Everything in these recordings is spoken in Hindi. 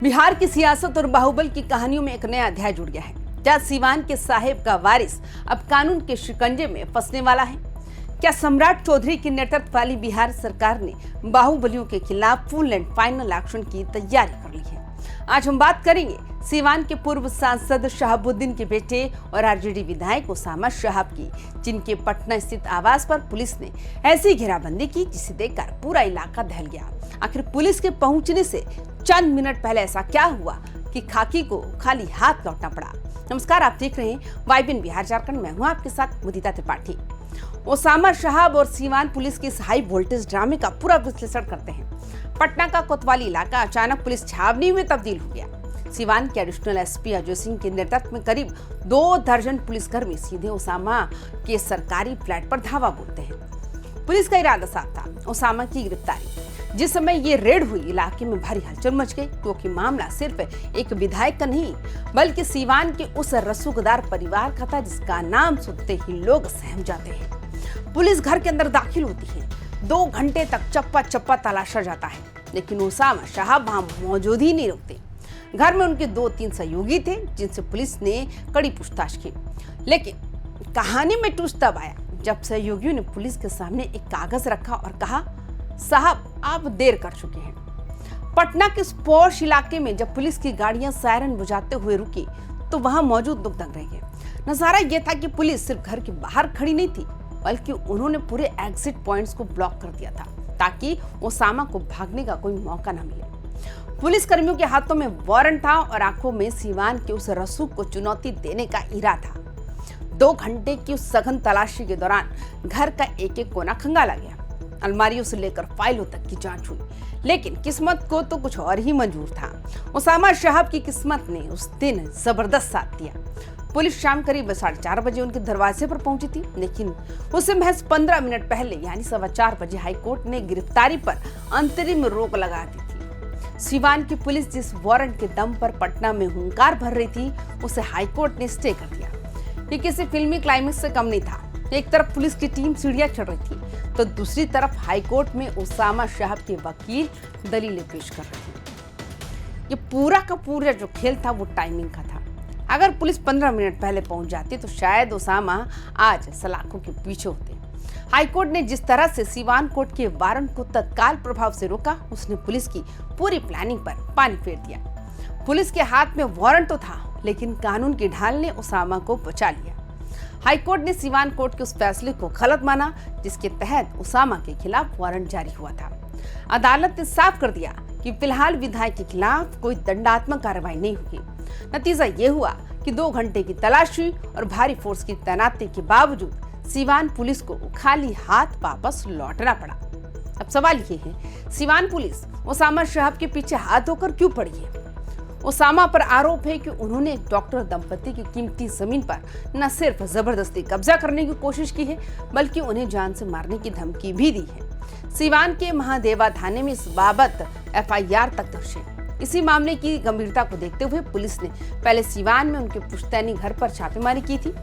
बिहार की सियासत और बाहुबल की कहानियों में एक नया अध्याय जुड़ गया है। क्या सीवान के साहेब का वारिस अब कानून के शिकंजे में फंसने वाला है? क्या सम्राट चौधरी की नेतृत्व वाली बिहार सरकार ने बाहुबलियों के खिलाफ फुल एंड फाइनल एक्शन की तैयारी कर ली है? आज हम बात करेंगे सीवान के पूर्व सांसद शहाबुद्दीन के बेटे और आरजेडी विधायक उसामा शहाब की, जिनके पटना स्थित आवास पर पुलिस ने ऐसी घेराबंदी की जिसे देखकर पूरा इलाका दहल गया। आखिर पुलिस के पहुंचने से चंद मिनट पहले ऐसा क्या हुआ कि खाकी को खाली हाथ लौटना पड़ा? नमस्कार, आप देख रहे हैं वाइबिन बिहार झारखंड। मैं हूं आपके साथ मुदिता त्रिपाठी। उसामा शहाब और सीवान पुलिस के इस हाई वोल्टेज ड्रामे का पूरा विश्लेषण करते हैं। पटना का कोतवाली इलाका अचानक पुलिस छावनी में तब्दील हो गया। सीवान के एडिशनल एसपी अजय सिंह के नेतृत्व में करीब 2 दर्जन पुलिसकर्मी सीधे उसामा के सरकारी फ्लैट पर धावा बोलते हैं। पुलिस का इरादा साफ था, उसामा की गिरफ्तारी। जिस समय ये रेड हुई, इलाके में भारी हलचल मच गई, क्योंकि मामला सिर्फ एक विधायक का नहीं बल्कि सीवान के उस रसूखदार परिवार का था जिसका नाम सुनते ही लोग सहम जाते हैं। पुलिस घर के अंदर दाखिल होती है। 2 घंटे तक चप्पा चप्पा तलाशा जाता है, लेकिन उसामा शहाब वहां मौजूद ही नहीं रुकते। घर में उनके 2-3 सहयोगी थे जिनसे पुलिस ने कड़ी पूछताछ की, लेकिन कहानी में ट्विस्ट तब आया जब सहयोगियों ने पुलिस के सामने एक कागज रखा और कहा, साहब आप देर कर चुके हैं। पटना के पॉश इलाके में जब पुलिस की गाड़ियां सायरन बुझाते हुए रुकी तो वहां मौजूद लोग दंग रह गए। नजारा यह था कि पुलिस सिर्फ घर के बाहर खड़ी नहीं थी, बल्कि उन्होंने पूरे एग्जिट पॉइंट्स को ब्लॉक कर दिया था ताकि उसामा को भागने का कोई मौका न मिले। पुलिस कर्मियों के हाथों में वारंट था और आंखों में सीवान के उस रसूख को चुनौती देने का इरादा था। 2 घंटे की उस सघन तलाशी के दौरान घर का एक-एक कोना खंगाला गया। अलमारियों से लेकर फाइलों तक की जांच हुई, लेकिन किस्मत को तो कुछ और ही मंजूर था। उसामा शहाब की किस्मत ने उस दिन जबरदस्त साथ दिया। पुलिस शाम करीब 4:30 बजे उनके दरवाजे पर पहुंची थी, लेकिन उससे महज 15 मिनट पहले यानी 4:15 बजे हाईकोर्ट ने गिरफ्तारी पर अंतरिम रोक लगा दी थी। सीवान की पुलिस जिस वारंट के दम पर पटना में हुंकार भर रही थी, उसे हाईकोर्ट ने स्टे कर दिया। ये किसी फिल्मी क्लाइमेक्स से कम नहीं था। एक तरफ पुलिस की टीम सीढ़ियां चढ़ रही थी, तो दूसरी तरफ हाईकोर्ट में उसामा शहाब के वकील दलीलें पेश कर रहे थे। ये पूरा का पूरा जो खेल था वो टाइमिंग का था। अगर पुलिस 15 मिनट पहले पहुंच जाती तो शायद उसामा आज सलाखों के पीछे होते। हाईकोर्ट ने जिस तरह से सीवान कोर्ट के वारंट को तत्काल प्रभाव से रोका, उसने पुलिस की पूरी प्लानिंग पर पानी फेर दिया। पुलिस के हाथ में वारंट तो था, लेकिन कानून की ढाल ने उसामा को बचा लिया। हाईकोर्ट ने सीवान कोर्ट के उस फैसले को गलत माना जिसके तहत उसामा के खिलाफ वारंट जारी हुआ था। अदालत ने साफ कर दिया कि फिलहाल विधायक के खिलाफ कोई दंडात्मक कार्रवाई नहीं होगी। नतीजा ये हुआ कि 2 घंटे की तलाशी और भारी फोर्स की तैनाती के बावजूद सीवान पुलिस को खाली हाथ वापस लौटना पड़ा। अब सवाल ये है, सीवान पुलिस उसामा शहाब के पीछे हाथ धोकर क्यों पड़ी है? उसामा पर आरोप है कि उन्होंने एक डॉक्टर दंपति की कीमती जमीन पर न सिर्फ जबरदस्ती कब्जा करने की कोशिश की है, बल्कि उन्हें जान से मारने की धमकी भी दी है। सीवान के महादेवा थाने में इस बाबत FIR तक दर्ज है। इसी मामले की गंभीरता को देखते हुए पुलिस ने पहले सीवान में उनके पुश्तैनी घर पर छापेमारी की थी।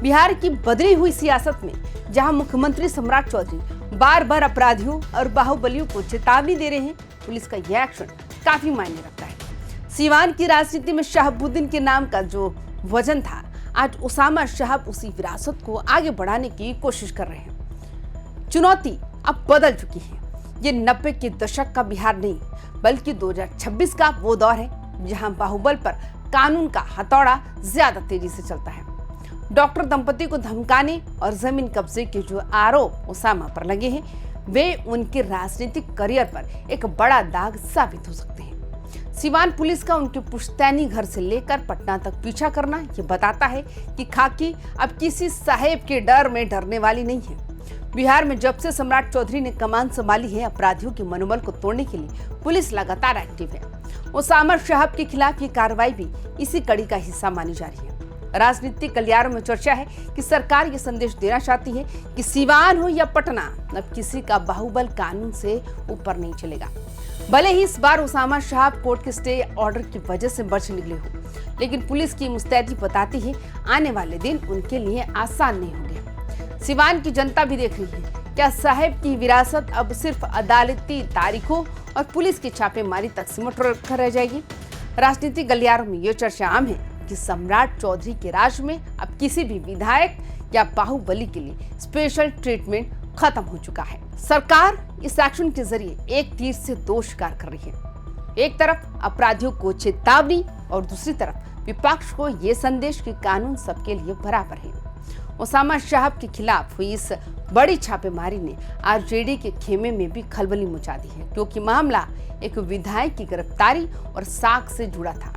बिहार की बदली हुई सियासत में जहां मुख्यमंत्री सम्राट चौधरी बार-बार अपराधियों और बाहुबलियों को चेतावनी दे रहे हैं, पुलिस का यह एक्शन काफी मायने रखता है। सीवान की राजनीति में शहाबुद्दीन के नाम का जो वजन था, आज उसामा शहाब उसी विरासत को आगे बढ़ाने की कोशिश कर रहे हैं। चुनौती अब बदल चुकी है। ये 90 के दशक का बिहार नहीं, बल्कि 2026 का वो दौर है जहां बाहुबल पर कानून का हथौड़ा ज्यादा तेजी से चलता है। डॉक्टर दंपति को धमकाने और जमीन कब्जे के जो आरोप उसामा पर लगे हैं, वे उनके राजनीतिक करियर पर एक बड़ा दाग साबित हो सकते हैं। सीवान पुलिस का उनके पुश्तैनी घर से लेकर पटना तक पीछा करना ये बताता है कि खाकी अब किसी साहेब के डर में डरने वाली नहीं है। बिहार में जब से सम्राट चौधरी ने कमान संभाली है, अपराधियों के मनोबल को तोड़ने के लिए पुलिस लगातार एक्टिव है। उसामा शहाब के खिलाफ ये कार्रवाई भी इसी कड़ी का हिस्सा मानी जा रही है। राजनीतिक गलियारों में चर्चा है कि सरकार ये संदेश देना चाहती है कि सीवान हो या पटना, अब किसी का बाहुबल कानून से ऊपर नहीं चलेगा। भले ही इस बार उसामा शहाब कोर्ट के स्टे ऑर्डर की वजह से बच निकले हो, लेकिन पुलिस की मुस्तैदी बताती है आने वाले दिन उनके लिए आसान नहीं होंगे। सीवान की जनता भी देख रही है, क्या साहेब की विरासत अब सिर्फ अदालती तारीखों और पुलिस की छापेमारी तक सिमट कर रह जाएगी? राजनीतिक गलियारों में ये चर्चा आम है कि सम्राट चौधरी के राज में अब किसी भी विधायक या बाहुबली के लिए स्पेशल ट्रीटमेंट खत्म हो चुका है। सरकार इस एक्शन के जरिए एक तीर से दो शिकार कर रही है। एक तरफ अपराधियों को चेतावनी और दूसरी तरफ विपक्ष को ये संदेश कि कानून सबके लिए बराबर है। उसामा साहब के खिलाफ हुई इस बड़ी छापेमारी ने आरजेडी के खेमे में भी खलबली मचा दी है, क्योंकि मामला एक विधायक की गिरफ्तारी और साख से जुड़ा था।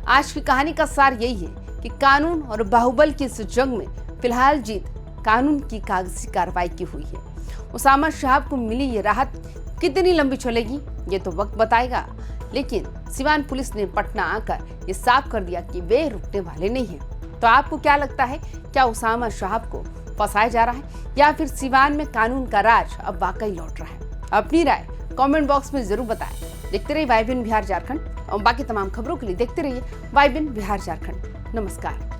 आज की कहानी का सार यही है कि कानून और बाहुबल की इस जंग में फिलहाल जीत कानून की कागजी कार्रवाई की हुई है। उसामा साहब को मिली ये राहत कितनी लंबी चलेगी ये तो वक्त बताएगा, लेकिन सिवान पुलिस ने पटना आकर ये साफ कर दिया कि वे रुकने वाले नहीं हैं। तो आपको क्या लगता है, क्या उसामा साहब को फंसाया जा रहा है या फिर सिवान में कानून का राज अब वाकई लौट रहा है? अपनी राय कमेंट बॉक्स में जरूर बताएं। देखते रहिए वाइबिन बिहार झारखंड और बाकी तमाम खबरों के लिए देखते रहिए वाइबिन बिहार झारखंड। नमस्कार।